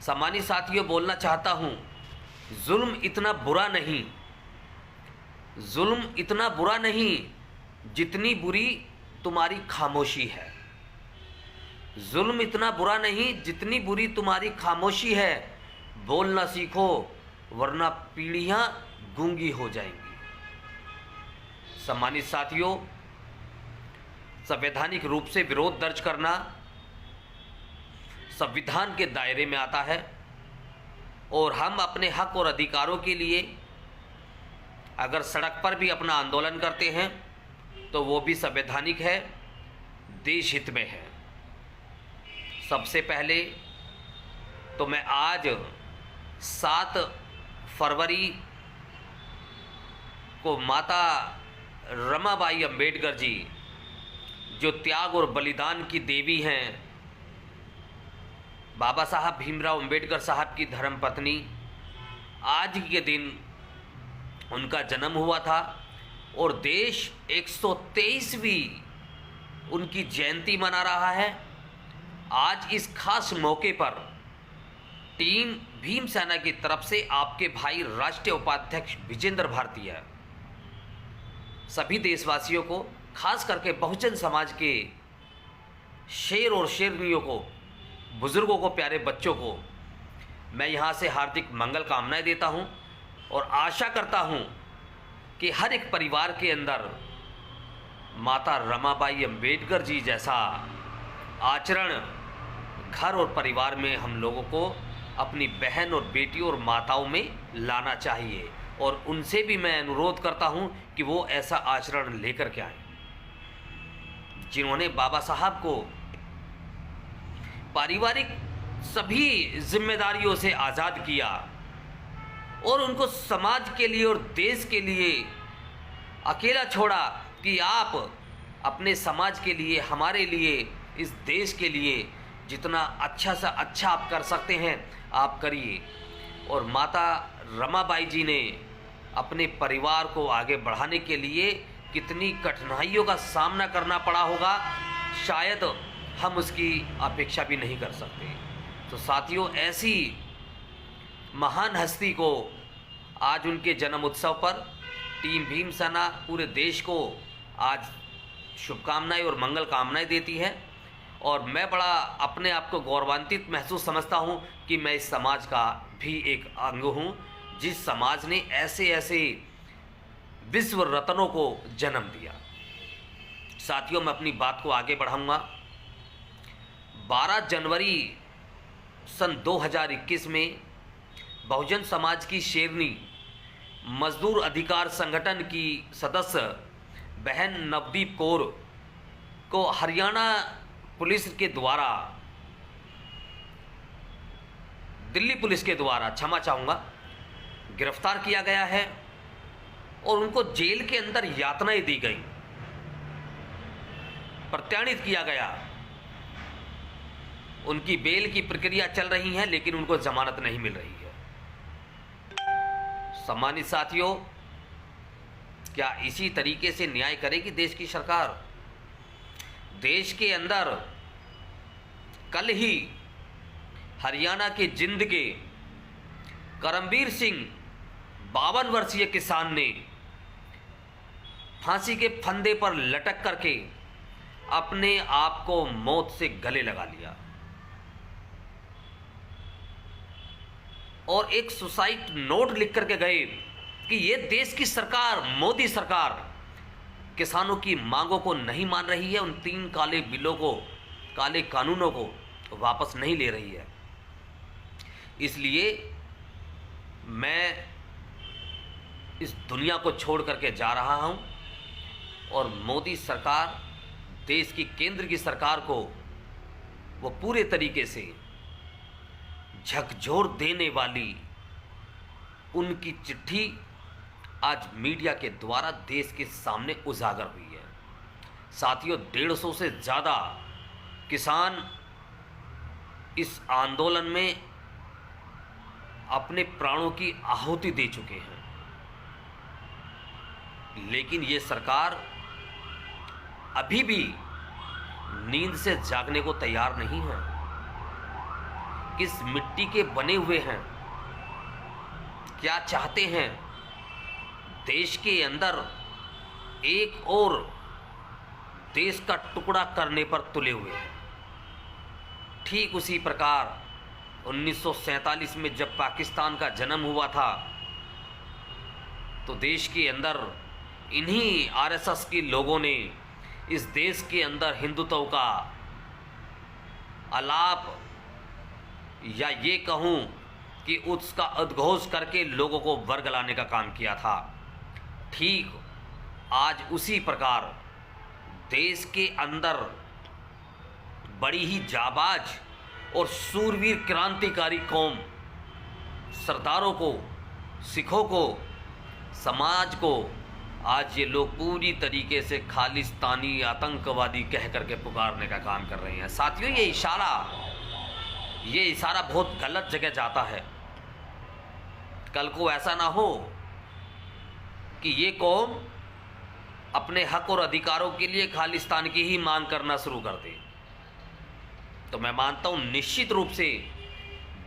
सम्मानित साथियों, बोलना चाहता हूँ, जुल्म इतना बुरा नहीं, जुल्म इतना बुरा नहीं जितनी बुरी तुम्हारी खामोशी है। जुल्म इतना बुरा नहीं जितनी बुरी तुम्हारी खामोशी है। बोलना सीखो वरना पीढ़ियां गूंगी हो जाएंगी। सम्मानित साथियों, संवैधानिक रूप से विरोध दर्ज करना संविधान के दायरे में आता है और हम अपने हक और अधिकारों के लिए अगर सड़क पर भी अपना आंदोलन करते हैं तो वो भी संवैधानिक है, देश हित में है। सबसे पहले तो मैं आज 7 फरवरी को माता रमाबाई अंबेडकर जी, जो त्याग और बलिदान की देवी हैं, बाबा साहब भीमराव अंबेडकर साहब की धर्मपत्नी, आज के दिन उनका जन्म हुआ था और देश 123वीं उनकी जयंती मना रहा है। आज इस खास मौके पर टीम भीम सेना की तरफ से आपके भाई राष्ट्रीय उपाध्यक्ष विजेंद्र भारतीय सभी देशवासियों को, खास करके बहुजन समाज के शेर और शेरनियों को, बुजुर्गों को, प्यारे बच्चों को मैं यहाँ से हार्दिक मंगल कामनाएं देता हूँ और आशा करता हूँ कि हर एक परिवार के अंदर माता रमाबाई अंबेडकर जी जैसा आचरण घर और परिवार में हम लोगों को अपनी बहन और बेटियों और माताओं में लाना चाहिए। और उनसे भी मैं अनुरोध करता हूं कि वो ऐसा आचरण लेकर के आए, जिन्होंने बाबा साहब को पारिवारिक सभी जिम्मेदारियों से आज़ाद किया और उनको समाज के लिए और देश के लिए अकेला छोड़ा कि आप अपने समाज के लिए, हमारे लिए, इस देश के लिए जितना अच्छा सा अच्छा आप कर सकते हैं आप करिए। और माता रमाबाई जी ने अपने परिवार को आगे बढ़ाने के लिए कितनी कठिनाइयों का सामना करना पड़ा होगा, शायद हम उसकी अपेक्षा भी नहीं कर सकते। तो साथियों, ऐसी महान हस्ती को आज उनके जन्म उत्सव पर टीम भीम सेना पूरे देश को आज शुभकामनाएं और मंगल कामनाएं देती है। और मैं बड़ा अपने आप को गौरवान्वित महसूस समझता हूँ कि मैं इस समाज का भी एक अंग हूँ, जिस समाज ने ऐसे ऐसे विश्व रत्नों को जन्म दिया। साथियों, मैं अपनी बात को आगे बढ़ाऊँगा। 12 जनवरी सन 2021 में बहुजन समाज की शेरनी, मजदूर अधिकार संगठन की सदस्य बहन नवदीप कौर को हरियाणा पुलिस के द्वारा, दिल्ली पुलिस के द्वारा, क्षमा चाहूँगा, गिरफ्तार किया गया है और उनको जेल के अंदर यातनाएं दी गई, प्रताड़ित किया गया। उनकी बेल की प्रक्रिया चल रही है लेकिन उनको जमानत नहीं मिल रही है। सम्मानित साथियों, क्या इसी तरीके से न्याय करेगी देश की सरकार? देश के अंदर कल ही हरियाणा के जिंद के करमबीर सिंह 52 वर्षीय किसान ने फांसी के फंदे पर लटक करके अपने आप को मौत से गले लगा लिया और एक सुसाइड नोट लिख करके गए कि ये देश की सरकार, मोदी सरकार, किसानों की मांगों को नहीं मान रही है, उन 3 काले बिलों को, काले कानूनों को वापस नहीं ले रही है। इसलिए मैं इस दुनिया को छोड़ करके जा रहा हूं और मोदी सरकार, देश की केंद्र की सरकार को वो पूरे तरीके से झकझोर देने वाली उनकी चिट्ठी आज मीडिया के द्वारा देश के सामने उजागर हुई है। साथियों, 150 से ज़्यादा किसान इस आंदोलन में अपने प्राणों की आहुति दे चुके हैं, लेकिन ये सरकार अभी भी नींद से जागने को तैयार नहीं है, किस मिट्टी के बने हुए हैं, क्या चाहते हैं, देश के अंदर एक और देश का टुकड़ा करने पर तुले हुए हैं। ठीक उसी प्रकार 1947 में जब पाकिस्तान का जन्म हुआ था तो देश के अंदर इन्हीं आरएसएस के लोगों ने इस देश के अंदर हिंदुत्व का आलाप या ये कहूँ कि उसका उद्घोष करके लोगों को वर्ग लाने का काम किया था। ठीक आज उसी प्रकार देश के अंदर बड़ी ही जाबाज और सूरवीर क्रांतिकारी कौम, सरदारों को, सिखों को, समाज को आज ये लोग पूरी तरीके से खालिस्तानी आतंकवादी कह करके पुकारने का काम कर रहे हैं। साथियों, ये इशारा बहुत गलत जगह जाता है। कल को ऐसा ना हो कि ये कौम अपने हक और अधिकारों के लिए खालिस्तान की ही मांग करना शुरू कर दे। तो मैं मानता हूं निश्चित रूप से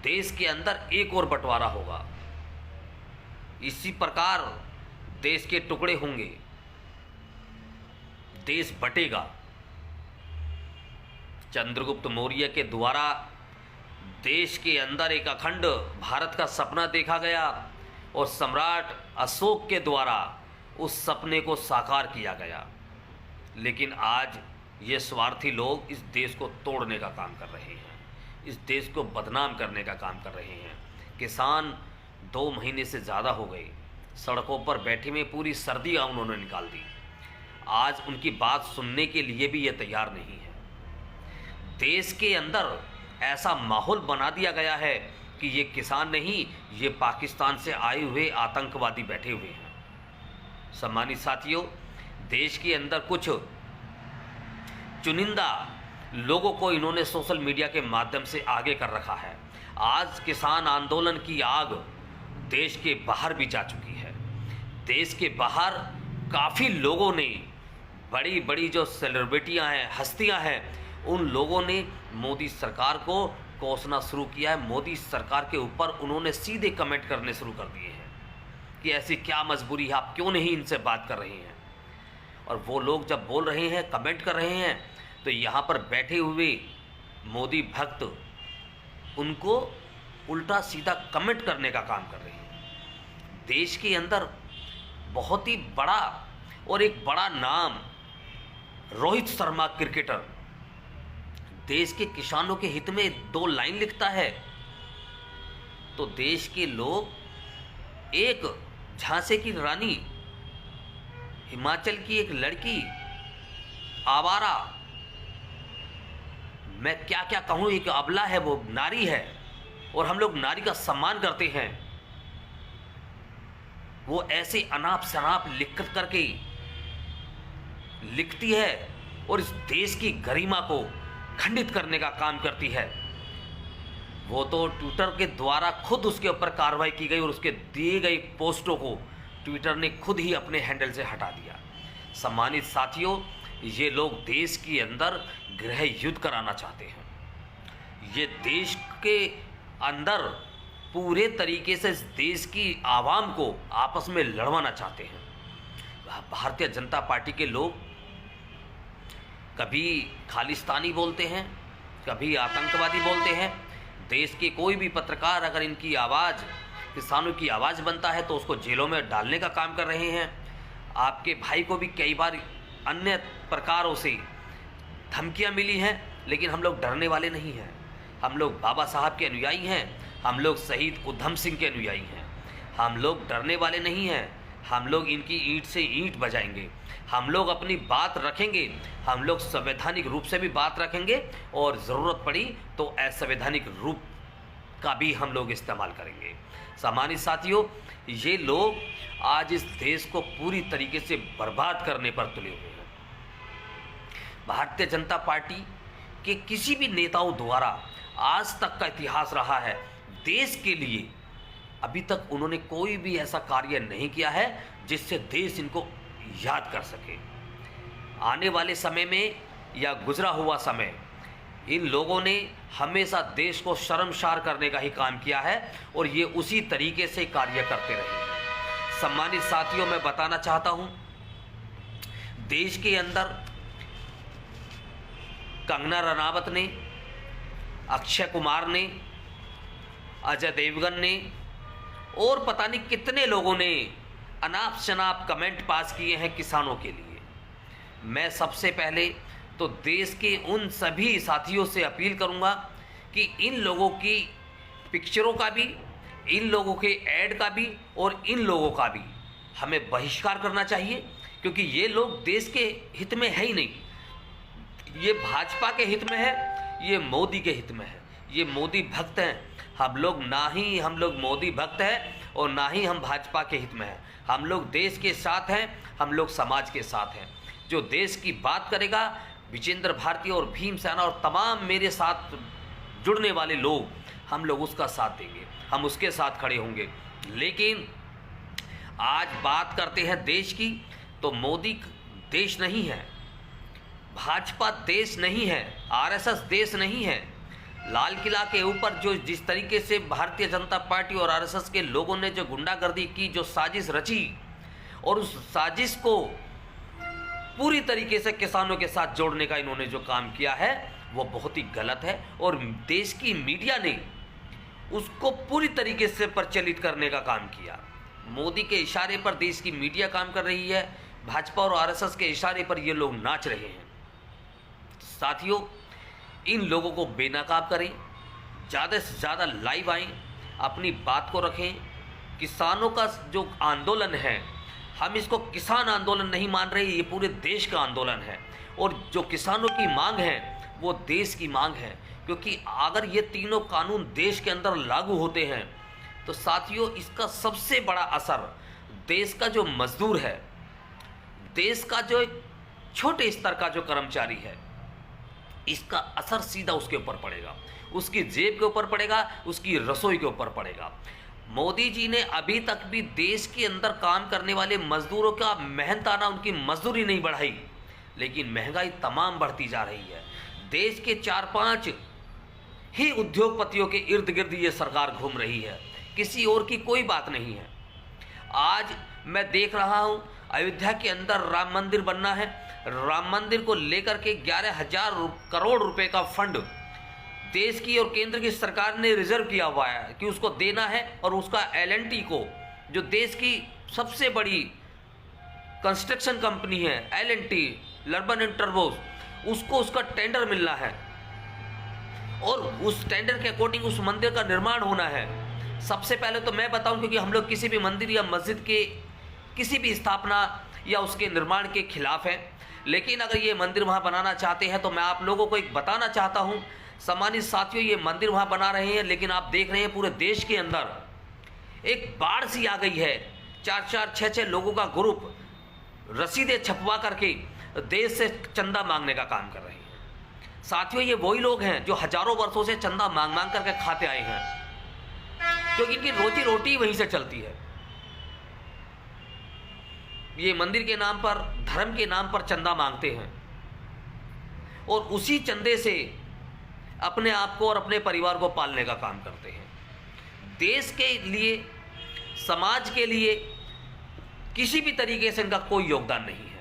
देश के अंदर एक और बंटवारा होगा। इसी प्रकार देश के टुकड़े होंगे, देश बटेगा। चंद्रगुप्त मौर्य के द्वारा देश के अंदर एक अखंड भारत का सपना देखा गया और सम्राट अशोक के द्वारा उस सपने को साकार किया गया। लेकिन आज ये स्वार्थी लोग इस देश को तोड़ने का काम कर रहे हैं, इस देश को बदनाम करने का काम कर रहे हैं। किसान 2 महीने से ज़्यादा हो गए सड़कों पर बैठे में, पूरी सर्दियाँ उन्होंने निकाल दी। आज उनकी बात सुनने के लिए भी ये तैयार नहीं है। देश के अंदर ऐसा माहौल बना दिया गया है कि ये किसान नहीं, ये पाकिस्तान से आए हुए आतंकवादी बैठे हुए हैं। सम्मानित साथियों, देश के अंदर कुछ चुनिंदा लोगों को इन्होंने सोशल मीडिया के माध्यम से आगे कर रखा है। आज किसान आंदोलन की आग देश के बाहर भी जा चुकी है। देश के बाहर काफ़ी लोगों ने, बड़ी बड़ी जो सेलिब्रिटियां हैं, हस्तियां हैं, उन लोगों ने मोदी सरकार को कोसना शुरू किया है। मोदी सरकार के ऊपर उन्होंने सीधे कमेंट करने शुरू कर दिए हैं कि ऐसी क्या मजबूरी है, आप क्यों नहीं इनसे बात कर रहे हैं। और वो लोग जब बोल रहे हैं, कमेंट कर रहे हैं, तो यहाँ पर बैठे हुए मोदी भक्त उनको उल्टा सीधा कमेंट करने का काम कर रहे हैं। देश के अंदर बहुत ही बड़ा और एक बड़ा नाम रोहित शर्मा क्रिकेटर देश के किसानों के हित में 2 लाइन लिखता है तो देश के लोग, एक झांसी की रानी, हिमाचल की एक लड़की, आवारा, मैं क्या क्या कहूँ, एक अबला है, वो नारी है और हम लोग नारी का सम्मान करते हैं। वो ऐसे अनाप शनाप लिख करके लिखती है और इस देश की गरिमा को खंडित करने का काम करती है। वो तो ट्विटर के द्वारा खुद उसके ऊपर कार्रवाई की गई और उसके दिए गए पोस्टों को ट्विटर ने खुद ही अपने हैंडल से हटा दिया। सम्मानित साथियों, ये लोग देश के अंदर गृह युद्ध कराना चाहते हैं। ये देश के अंदर पूरे तरीके से इस देश की आवाम को आपस में लड़वाना चाहते हैं। भारतीय जनता पार्टी के लोग कभी खालिस्तानी बोलते हैं, कभी आतंकवादी बोलते हैं। देश के कोई भी पत्रकार अगर इनकी आवाज़, किसानों की आवाज़ बनता है तो उसको जेलों में डालने का काम कर रहे हैं। आपके भाई को भी कई बार अन्य प्रकारों से धमकियां मिली हैं, लेकिन हम लोग डरने वाले नहीं हैं। हम लोग बाबा साहब के अनुयायी हैं, हम लोग शहीद उधम सिंह के अनुयायी हैं। हम लोग डरने वाले नहीं हैं। हम लोग इनकी ईंट से ईंट बजाएंगे, हम लोग अपनी बात रखेंगे, हम लोग संवैधानिक रूप से भी बात रखेंगे और ज़रूरत पड़ी तो असंवैधानिक रूप का भी हम लोग इस्तेमाल करेंगे। सम्मानित साथियों, ये लोग आज इस देश को पूरी तरीके से बर्बाद करने पर तुले हुए हैं। भारतीय जनता पार्टी के किसी भी नेताओं द्वारा आज तक का इतिहास रहा है, देश के लिए अभी तक उन्होंने कोई भी ऐसा कार्य नहीं किया है जिससे देश इनको याद कर सके। आने वाले समय में या गुजरा हुआ समय इन लोगों ने हमेशा देश को शर्मसार करने का ही काम किया है और ये उसी तरीके से कार्य करते रहे हैं। सम्मानित साथियों, मैं बताना चाहता हूं, देश के अंदर कंगना रनावत ने, अक्षय कुमार ने, अजय देवगन ने और पता नहीं कितने लोगों ने अनाप शनाप कमेंट पास किए हैं किसानों के लिए। मैं सबसे पहले तो देश के उन सभी साथियों से अपील करूंगा कि इन लोगों की पिक्चरों का भी, इन लोगों के ऐड का भी और इन लोगों का भी हमें बहिष्कार करना चाहिए, क्योंकि ये लोग देश के हित में है ही नहीं। ये भाजपा के हित में है, ये मोदी के हित में है, ये मोदी भक्त हैं। हम लोग मोदी भक्त हैं और ना ही हम भाजपा के हित में हैं। हम लोग देश के साथ हैं, हम लोग समाज के साथ हैं। जो देश की बात करेगा, विजेंद्र भारती और भीमसेना और तमाम मेरे साथ जुड़ने वाले लोग, हम लोग उसका साथ देंगे, हम उसके साथ खड़े होंगे। लेकिन आज बात करते हैं देश की, तो मोदी देश नहीं है, भाजपा देश नहीं है, आरएसएस देश नहीं है। लाल किला के ऊपर जो जिस तरीके से भारतीय जनता पार्टी और आरएसएस के लोगों ने जो गुंडागर्दी की, जो साजिश रची, और उस साजिश को पूरी तरीके से किसानों के साथ जोड़ने का इन्होंने जो काम किया है वो बहुत ही गलत है। और देश की मीडिया ने उसको पूरी तरीके से प्रचलित करने का काम किया। मोदी के इशारे पर देश की मीडिया काम कर रही है, भाजपा और आरएसएस के इशारे पर ये लोग नाच रहे हैं। साथियों, इन लोगों को बेनकाब करें, ज़्यादा से ज़्यादा लाइव आएँ, अपनी बात को रखें। किसानों का जो आंदोलन है, हम इसको किसान आंदोलन नहीं मान रहे, ये पूरे देश का आंदोलन है। और जो किसानों की मांग है वो देश की मांग है, क्योंकि अगर ये तीनों कानून देश के अंदर लागू होते हैं तो साथियों इसका सबसे बड़ा असर देश का जो मजदूर है, देश का जो एक छोटे स्तर का जो कर्मचारी है, इसका असर सीधा उसके ऊपर पड़ेगा, उसकी जेब के ऊपर पड़ेगा, उसकी रसोई के ऊपर पड़ेगा। मोदी जी ने अभी तक भी देश के अंदर काम करने वाले मजदूरों का मेहनताना उनकी मजदूरी नहीं बढ़ाई, लेकिन महंगाई तमाम बढ़ती जा रही है। देश के 4-5 ही उद्योगपतियों के इर्द गिर्द ये सरकार घूम रही है, किसी और की कोई बात नहीं है। आज मैं देख रहा हूं अयोध्या के अंदर राम मंदिर बनना है, राम मंदिर को लेकर के 11,000 करोड़ रुपए का फंड देश की और केंद्र की सरकार ने रिजर्व किया हुआ है कि उसको देना है, और उसका L&T को, जो देश की सबसे बड़ी कंस्ट्रक्शन कंपनी है L&T, लर्बन एंड टर्बोस, उसको उसका टेंडर मिलना है और उस टेंडर के अकॉर्डिंग उस मंदिर का निर्माण होना है। सबसे पहले तो मैं बताऊं, क्योंकि हम लोग किसी भी मंदिर या मस्जिद के किसी भी स्थापना या उसके निर्माण के खिलाफ हैं, लेकिन अगर ये मंदिर वहाँ बनाना चाहते हैं तो मैं आप लोगों को एक बताना चाहता हूँ। सम्मानित साथियों, ये मंदिर वहाँ बना रहे हैं, लेकिन आप देख रहे हैं पूरे देश के अंदर एक बाढ़ सी आ गई है। 4-4, 6-6 लोगों का ग्रुप रसीदें छपवा करके देश से चंदा मांगने का काम कर रहे हैं। साथियों, ये वही लोग हैं जो हजारों वर्षों से चंदा मांग मांग करके खाते आए हैं, क्योंकि इनकी रोजी रोटी वहीं से चलती है। ये मंदिर के नाम पर, धर्म के नाम पर चंदा मांगते हैं और उसी चंदे से अपने आप को और अपने परिवार को पालने का काम करते हैं। देश के लिए, समाज के लिए किसी भी तरीके से इनका कोई योगदान नहीं है।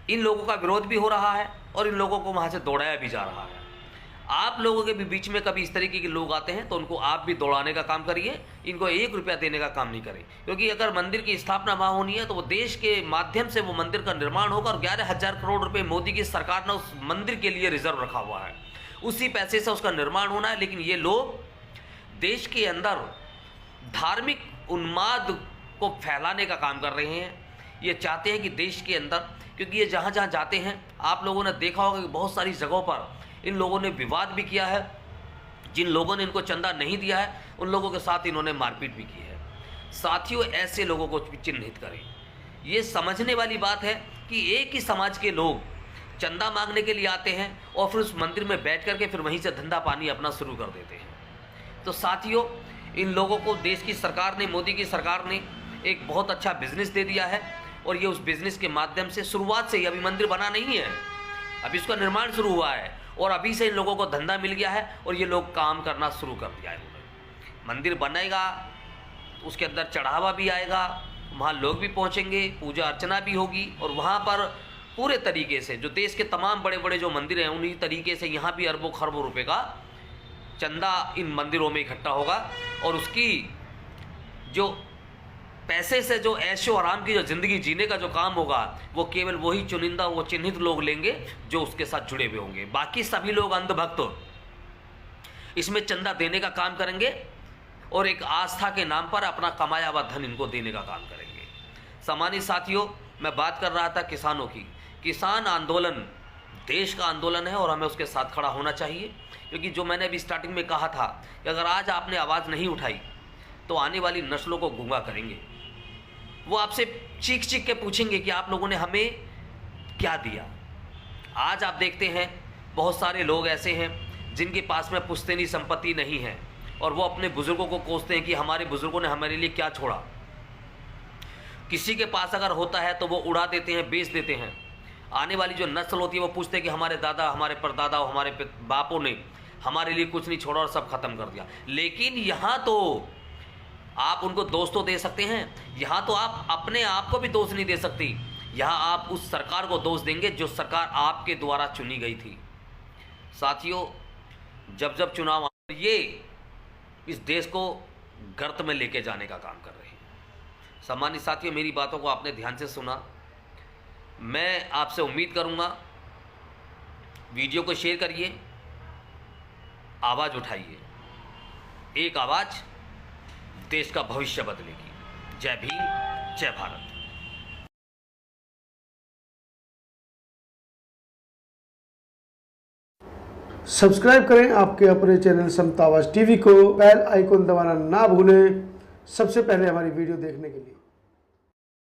इन लोगों का विरोध भी हो रहा है और इन लोगों को वहाँ से दौड़ाया भी जा रहा है। आप लोगों के भी बीच में कभी इस तरीके के लोग आते हैं तो उनको आप भी दौड़ाने का काम करिए, इनको 1 रुपया देने का काम नहीं करें, क्योंकि अगर मंदिर की स्थापना वहाँ होनी है तो वो देश के माध्यम से वो मंदिर का निर्माण होगा। और 11,000 करोड़ रुपए मोदी की सरकार ने उस मंदिर के लिए रिजर्व रखा हुआ है, उसी पैसे से उसका निर्माण होना है। लेकिन ये लोग देश के अंदर धार्मिक उन्माद को फैलाने का काम कर रहे हैं। ये चाहते हैं कि देश के अंदर, क्योंकि ये जहाँ जहाँ जाते हैं आप लोगों ने देखा होगा कि बहुत सारी जगहों पर इन लोगों ने विवाद भी किया है। जिन लोगों ने इनको चंदा नहीं दिया है उन लोगों के साथ इन्होंने मारपीट भी की है। साथियों, ऐसे लोगों को चिन्हित करें। ये समझने वाली बात है कि एक ही समाज के लोग चंदा मांगने के लिए आते हैं और फिर उस मंदिर में बैठ करके फिर वहीं से धंधा पानी अपना शुरू कर देते हैं। तो साथियों, इन लोगों को देश की सरकार ने, मोदी की सरकार ने एक बहुत अच्छा बिजनेस दे दिया है और ये उस बिजनेस के माध्यम से शुरुआत से ही, अभी मंदिर बना नहीं है, अभी इसका निर्माण शुरू हुआ है और अभी से इन लोगों को धंधा मिल गया है और ये लोग काम करना शुरू कर दिया है उन्होंने। मंदिर बनेगा, उसके अंदर चढ़ावा भी आएगा, वहाँ लोग भी पहुँचेंगे, पूजा अर्चना भी होगी, और वहाँ पर पूरे तरीके से जो देश के तमाम बड़े बड़े जो मंदिर हैं उन्हीं तरीके से यहाँ भी अरबों खरबों रुपए का चंदा इन मंदिरों में इकट्ठा होगा। और उसकी जो पैसे से जो ऐशो आराम की जो ज़िंदगी जीने का जो काम होगा वो केवल वही चुनिंदा, वो चिन्हित लोग लेंगे जो उसके साथ जुड़े हुए होंगे। बाकी सभी लोग अंधभक्त इसमें चंदा देने का काम करेंगे और एक आस्था के नाम पर अपना कमाया हुआ धन इनको देने का काम करेंगे। सम्मानित साथियों, मैं बात कर रहा था किसानों की। किसान आंदोलन देश का आंदोलन है और हमें उसके साथ खड़ा होना चाहिए, क्योंकि जो मैंने अभी स्टार्टिंग में कहा था कि अगर आज आपने आवाज़ नहीं उठाई तो आने वाली नस्लों को गूंगा करेंगे। वो आपसे चीख चीख के पूछेंगे कि आप लोगों ने हमें क्या दिया। आज आप देखते हैं बहुत सारे लोग ऐसे हैं जिनके पास में पुश्तैनी संपत्ति नहीं है और वो अपने बुजुर्गों को कोसते हैं कि हमारे बुजुर्गों ने हमारे लिए क्या छोड़ा। किसी के पास अगर होता है तो वो उड़ा देते हैं, बेच देते हैं। आने वाली जो नस्ल होती है वो पूछते हैं कि हमारे दादा, हमारे परदादा, हमारे बापों ने हमारे लिए कुछ नहीं छोड़ा और सब खत्म कर दिया। लेकिन यहाँ तो आप उनको दोष तो दे सकते हैं, यहाँ तो आप अपने आप को भी दोष नहीं दे सकती। यहाँ आप उस सरकार को दोष देंगे जो सरकार आपके द्वारा चुनी गई थी। साथियों, जब जब चुनाव ये इस देश को गर्त में लेके जाने का काम कर रहे हैं। सम्मानित साथियों, मेरी बातों को आपने ध्यान से सुना। मैं आपसे उम्मीद करूंगा वीडियो को शेयर करिए, आवाज़ उठाइए। एक आवाज़ देश का भविष्य बदलेगी। जय भीम, जय भारत। सब्सक्राइब करें आपके अपने चैनल समता आवाज़ टीवी को, बेल आइकन दबाना ना भूलें सबसे पहले हमारी वीडियो देखने के लिए।